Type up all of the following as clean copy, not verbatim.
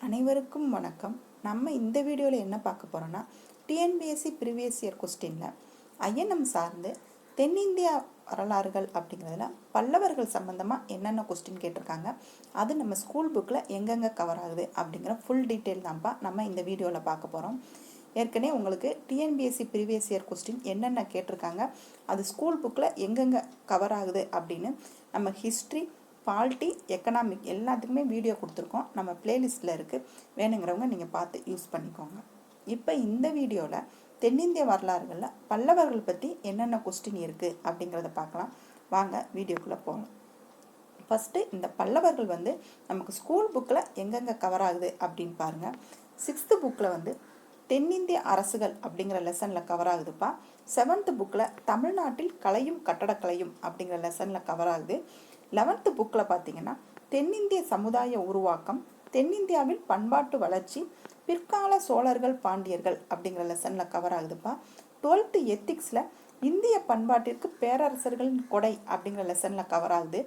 அனைவருக்கும் வணக்கம். நம்ம இந்த வீடியோவில் என்ன பார்க்க போகிறோன்னா, டிஎன்பிஎஸ்சி ப்ரீவியஸ் இயர் கொஸ்டினில் ஐஎன்எம் சார்ந்து தென்னிந்தியா வரலாறுகள் அப்படிங்கிறதுல பல்லவர்கள் சம்மந்தமாக என்னென்ன கொஸ்டின் கேட்டிருக்காங்க, அது நம்ம ஸ்கூல் புக்கில் எங்கெங்கே கவர் ஆகுது அப்படிங்கிற ஃபுல் டீட்டெயில் தான்ப்பா நம்ம இந்த வீடியோவில் பார்க்க போகிறோம். ஏற்கனவே உங்களுக்கு டிஎன்பிஎஸ்சி ப்ரீவியஸ் இயர் கொஸ்டின் என்னென்ன கேட்டிருக்காங்க, அது ஸ்கூல் புக்கில் எங்கெங்கே கவர் ஆகுது அப்படின்னு நம்ம ஹிஸ்ட்ரி, பாலிட்டி, எக்கனாமிக் எல்லாத்துக்குமே வீடியோ கொடுத்துருக்கோம். நம்ம பிளேலிஸ்ட்டில் இருக்குது, வேணுங்கிறவங்க நீங்கள் பார்த்து யூஸ் பண்ணிக்கோங்க. இப்போ இந்த வீடியோவில் தென்னிந்திய வரலாறுகளில் பல்லவர்கள் பற்றி என்னென்ன கொஸ்டின் இருக்குது அப்படிங்கிறத பார்க்கலாம். வாங்க வீடியோக்குள்ளே போகலாம். ஃபஸ்ட்டு இந்த பல்லவர்கள் நமக்கு ஸ்கூல் புக்கில் எங்கெங்கே கவர் ஆகுது அப்படின்னு பாருங்கள். 6th புக்கில் தென்னிந்திய அரசுகள் அப்படிங்கிற லெசனில் கவர் ஆகுதுப்பா. 7th புக்கில் தமிழ்நாட்டில் கலையும் கட்டடக்கலையும் அப்படிங்கிற லெசனில் கவர் ஆகுது. 11th புக்கில் பார்த்தீங்கன்னா தென்னிந்திய சமுதாய உருவாக்கம், தென்னிந்தியாவில் பண்பாட்டு வளர்ச்சி, பிற்கால சோழர்கள் பாண்டியர்கள் அப்படிங்கிற லெசனில் கவர் ஆகுதுப்பா. 12th எத்திக்ஸில் இந்திய பண்பாட்டிற்கு பேரரசர்களின் கொடை அப்படிங்கிற லெசனில் கவர் ஆகுது.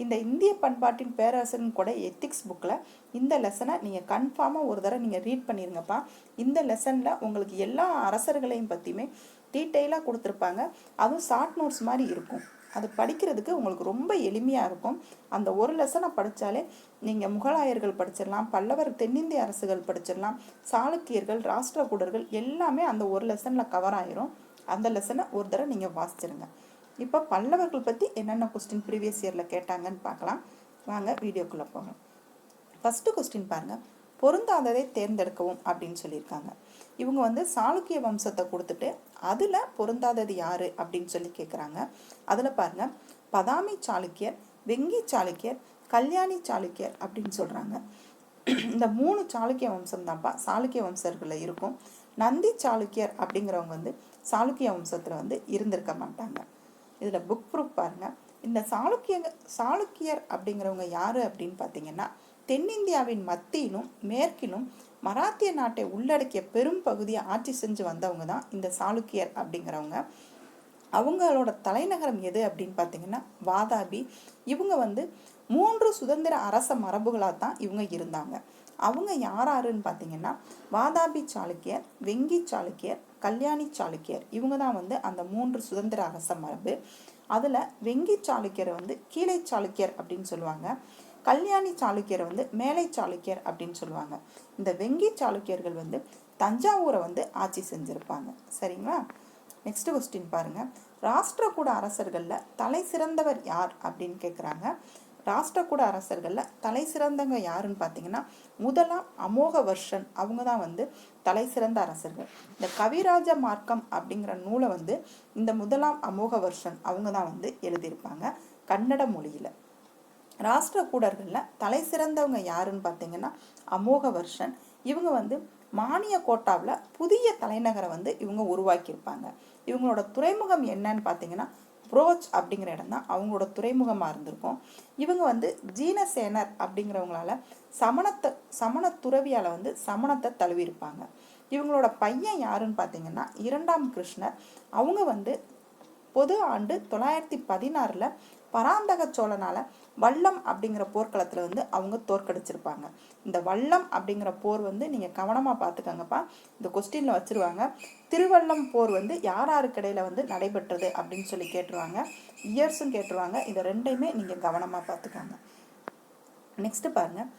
இந்த இந்திய பண்பாட்டின் பேரரசரின் கொடை எத்திக்ஸ் புக்கில் இந்த லெசனை நீங்கள் கன்ஃபார்மாக ஒரு தடவை நீங்கள் ரீட் பண்ணிருங்கப்பா. இந்த லெசனில் உங்களுக்கு எல்லா அரசர்களையும் பற்றியுமே டீட்டெயிலாக கொடுத்துருப்பாங்க. அதுவும் ஷார்ட் நோட்ஸ் மாதிரி இருக்கும். அது படிக்கிறதுக்கு உங்களுக்கு ரொம்ப எளிமையாக இருக்கும். அந்த ஒரு லெசனை படித்தாலே நீங்கள் முகலாயர்கள் படிச்சிடலாம், பல்லவர் தென்னிந்திய அரசுகள் படிச்சிடலாம், சாளுக்கியர்கள், ராஷ்டிரகூடர்கள் எல்லாமே அந்த ஒரு லெசனில் கவர் ஆயிரும். அந்த லெசனை ஒரு தடவை நீங்கள் வாசிச்சிருங்க. இப்போ பல்லவர்கள் பற்றி என்னென்ன கொஸ்டின் ப்ரீவியஸ் இயரில் கேட்டாங்கன்னு பார்க்கலாம். வாங்க வீடியோக்குள்ளே போகலாம். ஃபஸ்ட்டு கொஸ்டின் பாருங்கள், பொருந்தாததை தேர்ந்தெடுக்கவும் அப்படின்னு சொல்லியிருக்காங்க. இவங்க சாளுக்கிய வம்சத்தை கொடுத்துட்டு அதில் பொருந்தாதது யார் அப்படின்னு சொல்லி கேட்குறாங்க. அதில் பாருங்கள், பதாமி சாளுக்கியர், வெங்கி சாளுக்கியர், கல்யாணி சாளுக்கியர் அப்படின்னு சொல்கிறாங்க. இந்த 3 சாளுக்கிய வம்சம் தான்ப்பா சாளுக்கிய வம்சர்களில் இருக்கும். நந்தி சாளுக்கியர் அப்படிங்கிறவங்க சாளுக்கிய வம்சத்தில் இருந்திருக்க மாட்டாங்க. இதில் புக் ப்ரூஃப் பாருங்கள். இந்த சாளுக்கியர் அப்படிங்கிறவங்க யார் அப்படின்னு பார்த்தீங்கன்னா, தென்னிந்தியாவின் மத்தியிலும் மேற்கிலும் மராத்திய நாட்டை உள்ளடக்கிய பெரும் பகுதியை ஆட்சி செஞ்சு வந்தவங்க தான் இந்த சாளுக்கியர் அப்படிங்கிறவங்க. அவங்களோட தலைநகரம் எது அப்படின்னு பார்த்தீங்கன்னா வாதாபி. இவங்க 3 சுதந்திர அரச மரபுகளாக தான் இவங்க இருந்தாங்க. அவங்க யாராருன்னு பார்த்தீங்கன்னா வாதாபி சாளுக்கியர், வெங்கி சாளுக்கியர், கல்யாணி சாளுக்கியர். இவங்க தான் அந்த 3 சுதந்திர அரச மரபு. அதில் வெங்கி சாளுக்கியரை கீழே சாளுக்கியர் அப்படின்னு சொல்லுவாங்க. கல்யாணி சாளுக்கியரை மேலை சாளுக்கியர் அப்படின்னு சொல்லுவாங்க. இந்த வெங்கி சாளுக்கியர்கள் தஞ்சாவூரை ஆட்சி செஞ்சுருப்பாங்க. சரிங்களா? நெக்ஸ்ட் கொஸ்டின் பாருங்கள், ராஷ்டிரகூட அரசர்களில் தலை சிறந்தவர் யார் அப்படின்னு கேட்குறாங்க. ராஷ்டிரகூட அரசர்களில் தலை சிறந்தவங்க யாருன்னு பார்த்தீங்கன்னா முதலாம் அமோகவர்ஷன். அவங்க தான் தலை சிறந்த அரசர்கள். இந்த கவிராஜ மார்க்கம் அப்படிங்கிற நூலை இந்த முதலாம் அமோகவர்ஷன் அவங்க தான் எழுதியிருப்பாங்க கன்னட மொழியில். ராஷ்டிரகூடர்களில் தலை சிறந்தவங்க யாருன்னு பார்த்தீங்கன்னா அமோகவர்ஷன். இவங்க மானிய கோட்டாவில் புதிய தலைநகரை இவங்க உருவாக்கியிருப்பாங்க. இவங்களோட துறைமுகம் என்னன்னு பார்த்தீங்கன்னா புரோச் அப்படிங்கிற இடம் தான் அவங்களோட துறைமுகமாக இருந்திருக்கும். இவங்க ஜீனசேனர் அப்படிங்கிறவங்களால சமண துறவியால் சமணத்தை தழுவியிருப்பாங்க. இவங்களோட பையன் யாருன்னு பார்த்தீங்கன்னா 2ஆம் கிருஷ்ணர். அவங்க பொது ஆண்டு 916 பராந்தக சோழனால வல்லம் அப்படிங்கிற போர்க்களத்தில் அவங்க தோற்கடிச்சிருப்பாங்க. இந்த வல்லம் அப்படிங்கிற போர் நீங்கள் கவனமாக பார்த்துக்கங்கப்பா. இந்த கொஸ்டினில் வச்சுருவாங்க. திருவல்லம் போர் யாருக்கு இடையில நடைபெற்றது அப்படின்னு சொல்லி கேட்டுருவாங்க. இயர்ஸும் கேட்டுருவாங்க. இதை ரெண்டையுமே நீங்கள் கவனமாக பார்த்துக்கோங்க. நெக்ஸ்ட் பாருங்கள்,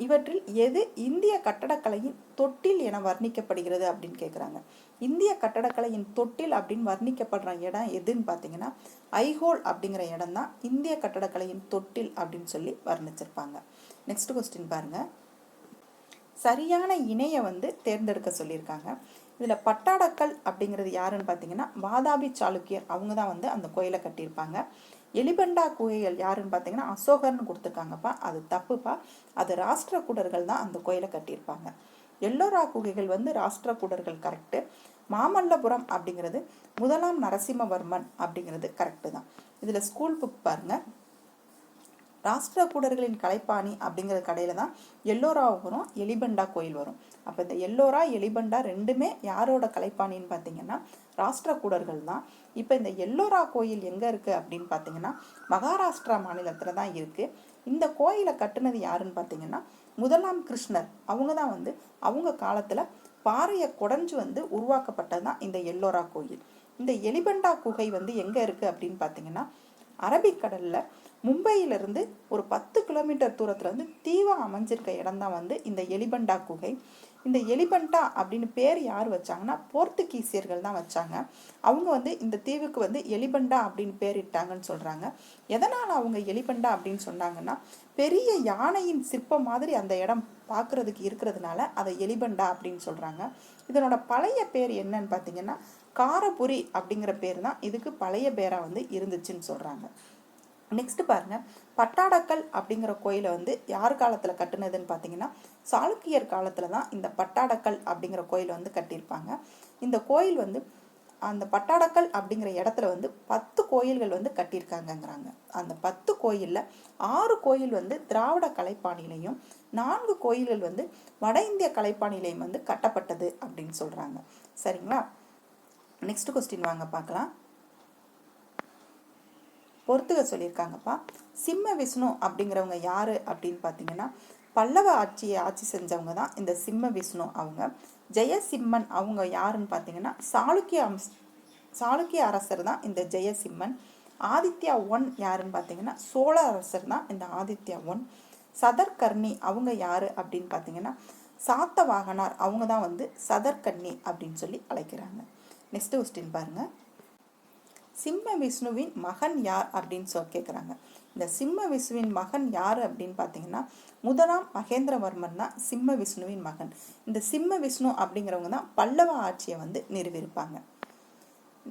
இவற்றில் எது இந்திய கட்டடக்கலையின் தொட்டில் என வர்ணிக்கப்படுகிறது அப்படின்னு கேட்குறாங்க. இந்திய கட்டடக்கலையின் தொட்டில் அப்படின்னு வர்ணிக்கப்படுற இடம் எதுன்னு பார்த்தீங்கன்னா ஐஹோல் அப்படிங்கிற இடம் தான் இந்திய கட்டடக்கலையின் தொட்டில் அப்படின்னு சொல்லி வர்ணிச்சிருப்பாங்க. நெக்ஸ்ட் கொஸ்டின் பாருங்க, சரியான இணையை தேர்ந்தெடுக்க சொல்லியிருக்காங்க. இதில் பட்டாடக்கல் அப்படிங்கிறது யாருன்னு பார்த்தீங்கன்னா வாதாபி சாளுக்கியர். அவங்க தான் அந்த கோயிலை கட்டியிருப்பாங்க. எலிபண்டா குகைகள் யாருன்னு பார்த்தீங்கன்னா அசோகர்னு கொடுத்துருக்காங்கப்பா. அது தப்புப்பா. அது ராஷ்டிரகூடர்கள் தான் அந்த கோயிலை கட்டியிருப்பாங்க. எல்லோரா குகைகள் ராஷ்டிரகூடர்கள் கரெக்டு. மாமல்லபுரம் அப்படிங்கிறது முதலாம் நரசிம்மவர்மன் அப்படிங்கிறது கரெக்டு தான். இதில் ஸ்கூல் புக் பாருங்க. ராஷ்டிரகூடர்களின் கலைப்பாணி அப்படிங்கிற கடையில் தான் எல்லோராவும் வரும், எலிபண்டா கோயில் வரும். அப்போ இந்த எல்லோரா எலிபண்டா ரெண்டுமே யாரோட கலைப்பாணின்னு பார்த்தீங்கன்னா ராஷ்டிரகூடர்கள் தான். இப்போ இந்த எல்லோரா கோயில் எங்கே இருக்குது அப்படின்னு பார்த்தீங்கன்னா மகாராஷ்டிரா மாநிலத்தில் தான் இருக்குது. இந்த கோயிலை கட்டுனது யாருன்னு பார்த்தீங்கன்னா முதலாம் கிருஷ்ணர் அவங்க தான் வந்து அவங்க காலத்தில் பாறையை குடஞ்சு வந்து உருவாக்கப்பட்டது தான் இந்த எல்லோரா கோயில். இந்த எலிபண்டா குகை வந்து எங்கே இருக்குது அப்படின்னு பார்த்தீங்கன்னா, அரபிக்கடலில் மும்பையிலிருந்து ஒரு 10 கிலோமீட்டர் தூரத்தில் வந்து தீவா அமைஞ்சிருக்க இடம் தான் வந்து இந்த எலிபண்டா குகை. இந்த எலிபண்டா அப்படின்னு பேர் யார் வச்சாங்கன்னா போர்த்துகீசியர்கள் தான் வச்சாங்க. அவங்க வந்து இந்த தீவுக்கு வந்து எலிபண்டா அப்படின்னு பேரிட்டாங்கன்னு சொல்கிறாங்க. எதனால் அவங்க எலிபண்டா அப்படின்னு சொன்னாங்கன்னா, பெரிய யானையின் சிற்பம் மாதிரி அந்த இடம் பார்க்குறதுக்கு இருக்கிறதுனால அதை எலிபண்டா அப்படின்னு சொல்கிறாங்க. இதனோட பழைய பேர் என்னன்னு பார்த்தீங்கன்னா காரபுரி அப்படிங்கிற பேர் தான் இதுக்கு பழைய பேராக வந்து இருந்துச்சுன்னு சொல்கிறாங்க. நெக்ஸ்ட் பாருங்க, பட்டாடக்கல் அப்படிங்கிற கோயிலை வந்து யார் காலத்தில் கட்டுனதுன்னு பார்த்தீங்கன்னா சாளுக்கியர் காலத்தில் தான் இந்த பட்டாடக்கல் அப்படிங்கிற கோயிலை வந்து கட்டியிருப்பாங்க. இந்த கோயில் வந்து அந்த பட்டாடக்கல் அப்படிங்கிற இடத்துல வந்து 10 கோயில்கள் வந்து கட்டியிருக்காங்கங்கிறாங்க. அந்த 10 கோயிலில் 6 கோயில் வந்து திராவிட கலைப்பாணிலையும் 4 கோயில்கள் வந்து வட இந்திய கலைப்பாணிலையும் வந்து கட்டப்பட்டது அப்படின்னு சொல்கிறாங்க. சரிங்களா? நெக்ஸ்ட் கொஸ்டின் வாங்க பார்க்கலாம். பொறுத்துக சொல்லியிருக்காங்கப்பா. சிம்ம விஷ்ணு அப்படிங்கிறவங்க யாரு அப்படின்னு பார்த்தீங்கன்னா பல்லவ ஆட்சி செஞ்சவங்க தான் இந்த சிம்ம விஷ்ணு. அவங்க ஜெயசிம்மன் அவங்க யாருன்னு பார்த்தீங்கன்னா சாளுக்கிய அரசர் தான் இந்த ஜெயசிம்மன். ஆதித்யா 1 யாருன்னு பார்த்தீங்கன்னா சோழ அரசர் தான் இந்த ஆதித்யா 1. சதர்கர்ணி அவங்க யாரு அப்படின்னு பார்த்தீங்கன்னா சாத்தவாகனார் அவங்க தான் வந்து சதர்கர்ணி அப்படின்னு சொல்லி அழைக்கிறாங்க. நெக்ஸ்ட் கொஸ்டின் பாருங்க, சிம்ம விஷ்ணுவின் மகன் யார் அப்படின்னு கேட்குறாங்க. இந்த சிம்ம விஷ்ணுவின் மகன் யார் அப்படின்னு பார்த்தீங்கன்னா முதலாம் மகேந்திரவர்மன் தான் சிம்ம விஷ்ணுவின் மகன். இந்த சிம்ம விஷ்ணு அப்படிங்கிறவங்க தான் பல்லவ ஆட்சியை வந்து நிறுவியிருப்பாங்க.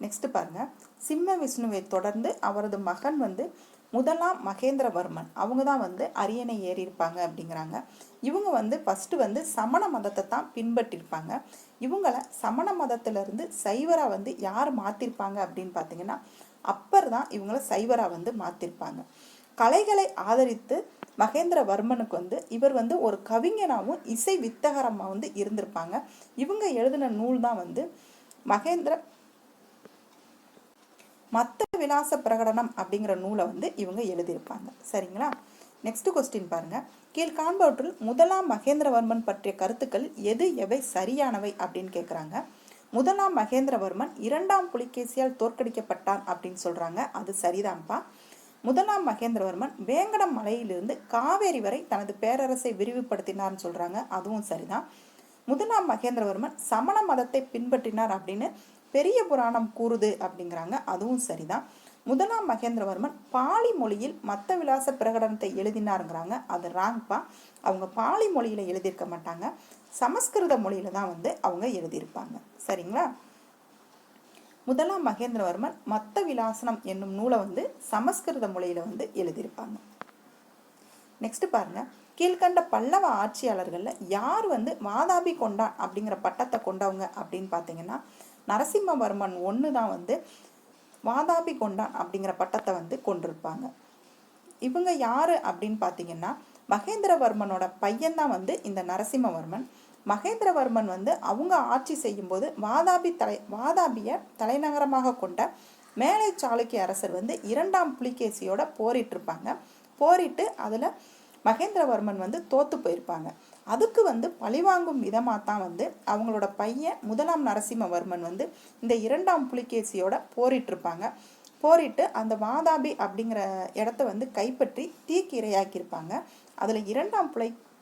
நெக்ஸ்ட் பாருங்க, சிம்ம விஷ்ணுவை தொடர்ந்து அவரது மகன் வந்து முதலாம் மகேந்திரவர்மன் அவங்க தான் வந்து அரியணை ஏறி இருப்பாங்க அப்படிங்கிறாங்க. இவங்க வந்து ஃபர்ஸ்ட் வந்து சமண மதத்தை தான் பின்பற்றிருப்பாங்க. இவங்களை சமண மதத்திலிருந்து சைவரா வந்து யார் மாத்திருப்பாங்க அப்படின்னு பார்த்தீங்கன்னா அப்பர் தான் இவங்களை சைவரா வந்து மாத்திருப்பாங்க. கலைகளை ஆதரித்து மகேந்திரவர்மனுக்கு வந்து இவர் வந்து ஒரு கவிஞனாகவும் இசை வித்தகரமாக வந்து இருந்திருப்பாங்க. இவங்க எழுதின நூல் தான் வந்து மத்த விலாச பிரகடனம் அப்படிங்கிற நூலை வந்து இவங்க எழுதியிருப்பாங்க. சரிங்களா? நெக்ஸ்ட் கொஸ்டின் பாருங்க, கீழ்காண்பவற்றில் முதலாம் மகேந்திரவர்மன் பற்றிய கருத்துக்கள் எவை சரியானவை அப்படின்னு கேட்குறாங்க. முதலாம் மகேந்திரவர்மன் 2ஆம் புலிகேசியால் தோற்கடிக்கப்பட்டான் அப்படின்னு சொல்றாங்க. அது சரிதான்ப்பா. முதலாம் மகேந்திரவர்மன் வேங்கடம் மலையிலிருந்து காவேரி வரை தனது பேரரசை விரிவுபடுத்தினார்னு சொல்றாங்க. அதுவும் சரிதான். முதலாம் மகேந்திரவர்மன் சமண மதத்தை பின்பற்றினார் அப்படின்னு பெரிய புராணம் கூறுது அப்படிங்கிறாங்க. அதுவும் சரிதான். முதலாம் மகேந்திரவர்மன் பாலி மொழியில் மத்த விலாச பிரகடனத்தை எழுதினாருங்கிறாங்க. அது ராங்ப்பா. அவங்க பாலி மொழியில எழுதியிருக்க மாட்டாங்க, சமஸ்கிருத மொழியில தான் வந்து அவங்க எழுதியிருப்பாங்க. சரிங்களா? முதலாம் மகேந்திரவர்மன் மத்த விலாசனம் என்னும் நூலை வந்து சமஸ்கிருத மொழியில வந்து எழுதியிருப்பாங்க. நெக்ஸ்ட் பாருங்க, கீழ்கண்ட பல்லவ ஆட்சியாளர்கள்ல யார் வந்து வாதாபி கொண்டான் அப்படிங்கிற பட்டத்தை கொண்டவங்க அப்படின்னு பார்த்தீங்கன்னா நரசிம்மவர்மன் 1 தான் வந்து வாதாபி கொண்டான் அப்படிங்கிற பட்டத்தை வந்து கொண்டிருப்பாங்க. இவங்க யாரு அப்படின்னு பார்த்தீங்கன்னா மகேந்திரவர்மனோட பையன்தான் வந்து இந்த நரசிம்மவர்மன். மகேந்திரவர்மன் வந்து அவங்க ஆட்சி செய்யும் போது வாதாபிய தலைநகரமாக கொண்ட மேலை சாளுக்கிய அரசர் வந்து 2ஆம் புலிகேசியோட போரிட்டு இருப்பாங்க. போரிட்டு அதுல மகேந்திரவர்மன் வந்து தோத்து போயிருப்பாங்க. அதுக்கு வந்து பழிவாங்கும் விதமாக தான் வந்து அவங்களோட பையன் முதலாம் நரசிம்மவர்மன் வந்து இந்த 2ஆம் புலிகேசியோட போரிட்டு இருப்பாங்க. போரிட்டு அந்த வாதாபி அப்படிங்கிற இடத்த வந்து கைப்பற்றி தீக்கு இரையாக்கியிருப்பாங்க. அதில் 2ஆம்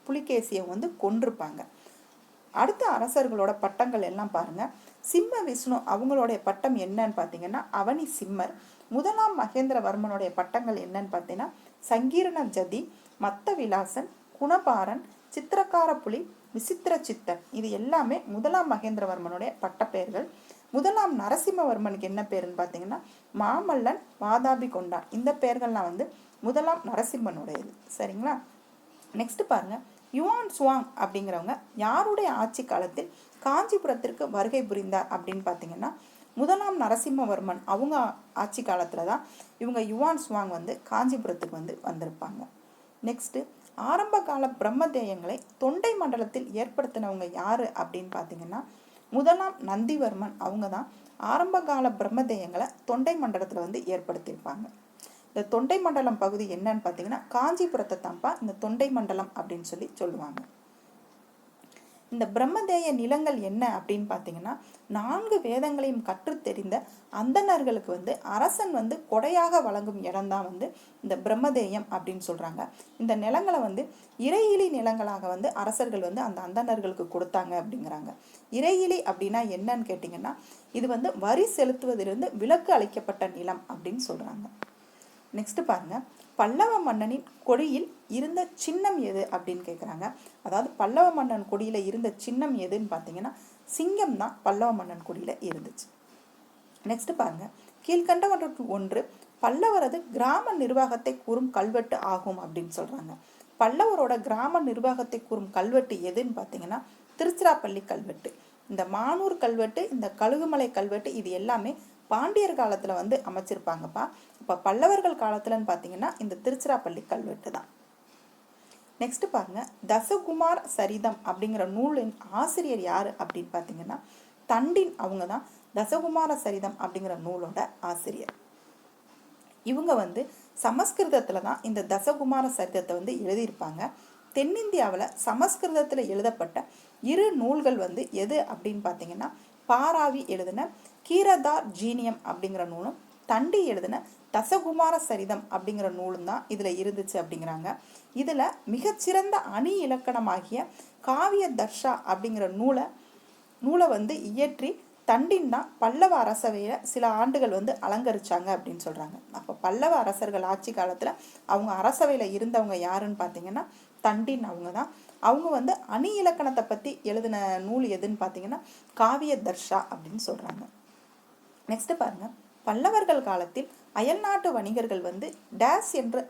புலிகேசியை வந்து கொன்றிருப்பாங்க. அடுத்த அரசர்களோட பட்டங்கள் எல்லாம் பாருங்க. சிம்ம விஷ்ணு அவங்களுடைய பட்டம் என்னன்னு பார்த்தீங்கன்னா அவனி சிம்மர். முதலாம் மகேந்திரவர்மனுடைய பட்டங்கள் என்னன்னு பார்த்தீங்கன்னா சங்கீரண ஜதி, மத்த விலாசன், குணபாரன், சித்திரக்கார புலி, விசித்திர சித்தன். இது எல்லாமே முதலாம் மகேந்திரவர்மனுடைய பட்டப்பெயர்கள். முதலாம் நரசிம்மவர்மனுக்கு என்ன பேருன்னு பார்த்தீங்கன்னா மாமல்லன், வாதாபி கொண்டான். இந்த பெயர்கள்லாம் வந்து முதலாம் நரசிம்மனுடையது. சரிங்களா? நெக்ஸ்ட் பாருங்க, யுவான் சுவாங் அப்படிங்கிறவங்க யாருடைய ஆட்சி காலத்தில் காஞ்சிபுரத்திற்கு வருகை புரிந்தார் அப்படின்னு பார்த்தீங்கன்னா முதலாம் நரசிம்மவர்மன் அவங்க ஆட்சி காலத்துல தான் இவங்க யுவான் சுவாங் வந்து காஞ்சிபுரத்துக்கு வந்து வந்திருப்பாங்க. நெக்ஸ்ட், ஆரம்ப கால பிரம்மதேயங்களை தொண்டை மண்டலத்தில் ஏற்படுத்தினவங்க யாரு அப்படின்னு பார்த்தீங்கன்னா முதலாம் நந்திவர்மன் அவங்க தான் ஆரம்ப கால பிரம்மதேயங்களை தொண்டை மண்டலத்தில் வந்து ஏற்படுத்தியிருப்பாங்க. இந்த தொண்டை மண்டலம் பகுதி என்னன்னு பார்த்தீங்கன்னா காஞ்சிபுரத்தை தான்ப்பா இந்த தொண்டை மண்டலம் அப்படின்னு சொல்லி சொல்லுவாங்க. இந்த பிரம்மதேய நிலங்கள் என்ன அப்படின்னு பார்த்தீங்கன்னா 4 வேதங்களையும் கற்று தெரிந்த அந்தணர்களுக்கு வந்து அரசன் வந்து கொடையாக வழங்கும் இடம்தான் வந்து இந்த பிரம்மதேயம் அப்படின்னு சொல்றாங்க. இந்த நிலங்களை வந்து இறையிலி நிலங்களாக வந்து அரசர்கள் வந்து அந்த அந்தணர்களுக்கு கொடுத்தாங்க அப்படிங்கிறாங்க. இறையிலி அப்படின்னா என்னன்னு கேட்டிங்கன்னா இது வந்து வரி செலுத்துவதிலிருந்து விலக்கு அளிக்கப்பட்ட நிலம் அப்படின்னு சொல்றாங்க. நெக்ஸ்ட் பாருங்க, பல்லவ மன்னனின் கொடியில் இருந்த சின்னம் எது அப்படின்னு கேட்குறாங்க. அதாவது பல்லவ மன்னன் கொடியில இருந்த சின்னம் எதுன்னு பார்த்தீங்கன்னா சிங்கம் தான் பல்லவ மன்னன் கொடியில இருந்துச்சு. நெக்ஸ்ட் பாருங்க, கீழ்கண்டவற்றுள் ஒன்று பல்லவரது கிராம நிர்வாகத்தை கூறும் கல்வெட்டு ஆகும் அப்படின்னு சொல்றாங்க. பல்லவரோட கிராம நிர்வாகத்தை கூறும் கல்வெட்டு எதுன்னு பார்த்தீங்கன்னா திருச்சிராப்பள்ளி கல்வெட்டு. இந்த மானூர் கல்வெட்டு, இந்த கழுகுமலை கல்வெட்டு இது எல்லாமே பாண்டியர் காலத்துல வந்து அமைச்சிருப்பாங்கப்பா. இப்ப பல்லவர்கள் காலத்துலன்னு பார்த்தீங்கன்னா இந்த திருச்சிராப்பள்ளி கல்வெட்டு தான். நெக்ஸ்ட் பாருங்க, தசகுமார சரிதம் அப்படிங்கிற நூலின் ஆசிரியர் யாரு அப்படின்னு பார்த்தீங்கன்னா தண்டின். அவங்க தான் தசகுமார சரிதம் அப்படிங்கிற நூலோட ஆசிரியர். இவங்க வந்து சமஸ்கிருதத்துல தான் இந்த தசகுமார சரிதத்தை வந்து எழுதியிருப்பாங்க. தென்னிந்தியாவில் சமஸ்கிருதத்தில் எழுதப்பட்ட 2 நூல்கள் வந்து எது அப்படின்னு பார்த்தீங்கன்னா பாராவி எழுதின கீரதார் ஜீனியம் அப்படிங்கிற நூலும் தண்டி எழுதின தசகுமார சரிதம் அப்படிங்கிற நூலும் தான் இதுல இருந்துச்சு அப்படிங்கிறாங்க. இதுல மிகச்சிறந்த அணி இலக்கணமாகிய காவிய தர்ஷா அப்படிங்கிற நூலை வந்து இயற்றி தண்டின் தான் பல்லவ அரசவையில சில ஆண்டுகள் வந்து அலங்கரிச்சாங்க அப்படின்னு சொல்றாங்க. அப்ப பல்லவ அரசர்கள் ஆட்சி காலத்துல அவங்க அரசவையில இருந்தவங்க யாருன்னு பார்த்தீங்கன்னா தண்டின். அவங்க தான். அவங்க வந்து அணி இலக்கணத்தை பத்தி எழுதின நூல் எதுன்னு பார்த்தீங்கன்னா காவிய தர்ஷா அப்படின்னு சொல்றாங்க. நெக்ஸ்ட் பாருங்க, பல்லவர்கள் காலத்தில் அயல்நாட்டு வணிகர்கள் வந்து டேஸ் என்று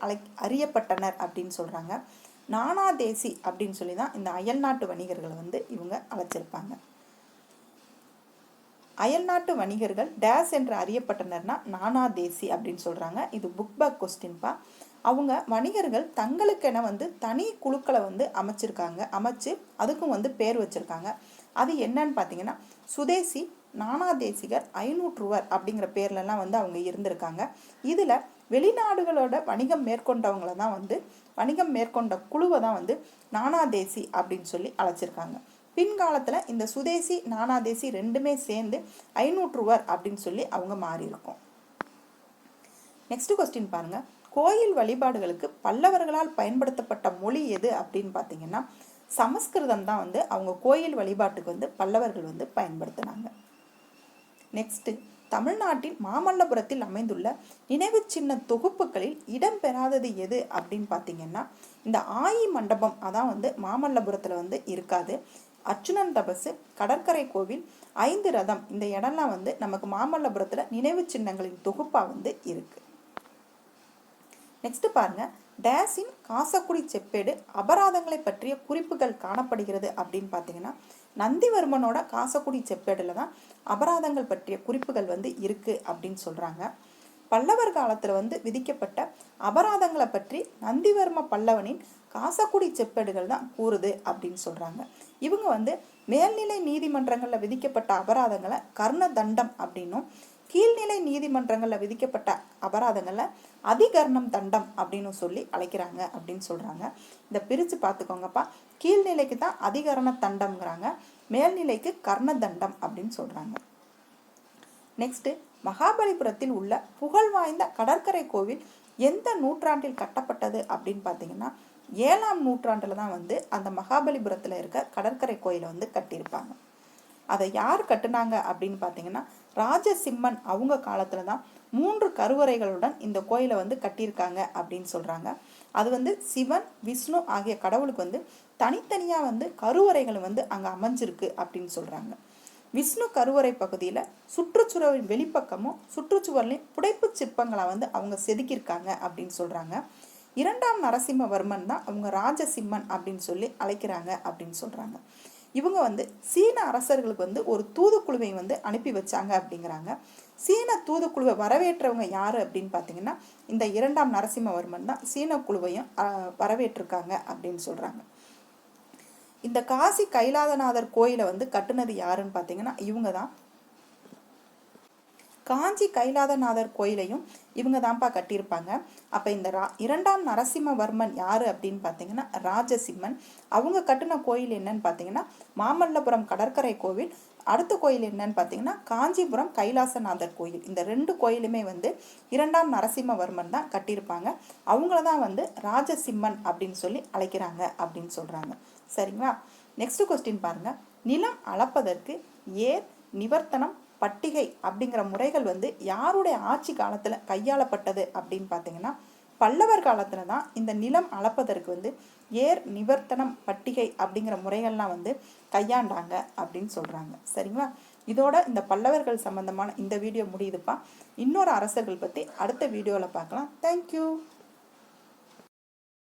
அறியப்பட்டனர் அப்படின்னு சொல்றாங்க. நானாதேசி அப்படின்னு சொல்லி தான் இந்த அயல்நாட்டு வணிகர்களை வந்து இவங்க அழைச்சிருப்பாங்க. அயல்நாட்டு வணிகர்கள் டேஸ் என்று அறியப்பட்டனர்னா நானாதேசி அப்படின்னு சொல்றாங்க. இது புக் பேக் கொஸ்டின்பா. அவங்க வணிகர்கள் தங்களுக்கென வந்து தனி குழுக்களை வந்து அமைச்சு அதுக்கும் வந்து பேர் வச்சிருக்காங்க. அது என்னன்னு பார்த்தீங்கன்னா சுதேசி, நானாதேசிகர், 500 அப்படிங்கிற பேர்லலாம் வந்து அவங்க இருந்திருக்காங்க. இதுல வெளிநாடுகளோட வணிகம் மேற்கொண்டவங்களை தான் வந்து வணிகம் மேற்கொண்ட குழுவை தான் வந்து நானாதேசி அப்படின்னு சொல்லி அழைச்சிருக்காங்க. பின்காலத்துல இந்த சுதேசி நானாதேசி ரெண்டுமே சேர்ந்து 500 அப்படின்னு சொல்லி அவங்க மாறி இருக்கும். நெக்ஸ்ட் கொஸ்டின் பாருங்க, கோயில் வழிபாடுகளுக்கு பல்லவர்களால் பயன்படுத்தப்பட்ட மொழி எது அப்படின்னு பார்த்தீங்கன்னா சமஸ்கிருதம் தான் வந்து அவங்க கோயில் வழிபாட்டுக்கு வந்து பல்லவர்கள் வந்து பயன்படுத்தினாங்க. நெக்ஸ்ட், தமிழ்நாட்டின் மாமல்லபுரத்தில் அமைந்துள்ள நினைவு சின்ன தொகுப்புகளில் இடம்பெறாதது எது அப்படின்னு பார்த்தீங்கன்னா இந்த ஆயி மண்டபம் அதான் வந்து மாமல்லபுரத்துல வந்து இருக்காது. அர்ச்சுனன் தபசு, கடற்கரை கோவில், 5 ரதம் இந்த இடம்லாம் வந்து நமக்கு மாமல்லபுரத்துல நினைவு சின்னங்களின் தொகுப்பா வந்து இருக்கு. நெக்ஸ்ட் பாருங்க, டேஸின் காசக்குடி செப்பேடு அபராதங்களை பற்றிய குறிப்புகள் காணப்படுகிறது அப்படின்னு பார்த்தீங்கன்னா நந்திவர்மனோட காசக்குடி செப்பேடுல தான் அபராதங்கள் பற்றிய குறிப்புகள் வந்து இருக்கு அப்படின்னு சொல்றாங்க. பல்லவர் காலத்துல வந்து விதிக்கப்பட்ட அபராதங்களை பற்றி நந்திவர்ம பல்லவனின் காசக்குடி செப்பேடுகள் தான் கூறுது அப்படின்னு சொல்றாங்க. இவங்க வந்து மேல்நிலை நீதிமன்றங்கள்ல விதிக்கப்பட்ட அபராதங்களை கர்ண தண்டம் அப்படின்னும் கீழ்நிலை நீதிமன்றங்கள்ல விதிக்கப்பட்ட அபராதங்கள்ல அதிகர்ணம் தண்டம் அப்படின்னு சொல்லி அழைக்கிறாங்க அப்படின்னு சொல்றாங்க. இதை பிரிச்சு பார்த்துக்கோங்கப்பா. கீழ்நிலைக்கு தான் அதிகரண தண்டம்ங்கிறாங்க, மேல்நிலைக்கு கர்ண தண்டம் அப்படின்னு சொல்றாங்க. நெக்ஸ்ட், மகாபலிபுரத்தில் உள்ள புகழ் வாய்ந்த கடற்கரை கோவில் எந்த நூற்றாண்டில் கட்டப்பட்டது அப்படின்னு பார்த்தீங்கன்னா 7ஆம் நூற்றாண்டுல தான் வந்து அந்த மகாபலிபுரத்துல இருக்க கடற்கரை கோயிலை வந்து கட்டியிருப்பாங்க. அதை யார் கட்டுனாங்க அப்படின்னு பார்த்தீங்கன்னா ராஜசிம்மன். அவங்க காலத்துல தான் 3 கருவறைகளுடன் இந்த கோயிலை வந்து கட்டியிருக்காங்க அப்படின்னு சொல்றாங்க. அது வந்து சிவன், விஷ்ணு ஆகிய கடவுளுக்கு வந்து தனித்தனியா வந்து கருவறைகள் வந்து அங்க அமைஞ்சிருக்கு அப்படின்னு சொல்றாங்க. விஷ்ணு கருவறை பகுதியில சுற்றுச்சுவரின் வெளிப்பக்கமும் சுற்றுச்சுவர்லையும் புடைப்பு சிற்பங்களை வந்து அவங்க செதுக்கியிருக்காங்க அப்படின்னு சொல்றாங்க. 2ஆம் நரசிம்மவர்மன் தான் அவங்க ராஜசிம்மன் அப்படின்னு சொல்லி அழைக்கிறாங்க அப்படின்னு சொல்றாங்க. இவங்க வந்து சீன அரசர்களுக்கு வந்து ஒரு தூதுக்குழுவை வந்து அனுப்பி வச்சாங்க அப்படிங்கிறாங்க. சீன தூதுக்குழுவை வரவேற்றவங்க யாரு அப்படின்னு பார்த்தீங்கன்னா இந்த 2ஆம் நரசிம்மவர்மன் தான் சீன குழுவையும் வரவேற்றிருக்காங்க அப்படின்னு சொல்றாங்க. இந்த காசி கைலாதநாதர் கோயிலை வந்து கட்டுனது யாருன்னு பார்த்தீங்கன்னா இவங்க தான் காஞ்சி கைலாதநாதர் கோயிலையும் இவங்க தான்ப்பா கட்டியிருப்பாங்க. அப்போ இந்த இரண்டாம் நரசிம்மவர்மன் யார் அப்படின்னு பார்த்தீங்கன்னா ராஜசிம்மன். அவங்க கட்டின கோயில் என்னன்னு பார்த்தீங்கன்னா மாமல்லபுரம் கடற்கரை கோவில். அடுத்த கோயில் என்னன்னு பார்த்தீங்கன்னா காஞ்சிபுரம் கைலாசநாதர் கோயில். இந்த 2 கோயிலுமே இரண்டாம் நரசிம்மவர்மன் தான் கட்டியிருப்பாங்க. அவங்கள தான் ராஜசிம்மன் அப்படின்னு சொல்லி அழைக்கிறாங்க அப்படின்னு சொல்றாங்க. சரிங்களா? நெக்ஸ்ட் கொஸ்டின் பாருங்க. நிலம் அளப்பதற்கு ஏர், நிவர்த்தனம், பட்டிகை அப்படிங்கிற முறைகள் யாருடைய ஆட்சி காலத்துல கையாளப்பட்டது அப்படின்னு பார்த்தீங்கன்னா பல்லவர் காலத்துல தான் இந்த நிலம் அளப்பதற்கு ஏர், நிவர்த்தனம், பட்டிகை அப்படிங்கிற முறைகள்லாம் கையாண்டாங்க அப்படின்னு சொல்றாங்க. சரிங்களா? இதோட இந்த பல்லவர்கள் சம்பந்தமான இந்த வீடியோ முடியுதுப்பா. இன்னொரு அரசர்கள் பத்தி அடுத்த வீடியோல பார்க்கலாம். தேங்க்யூ.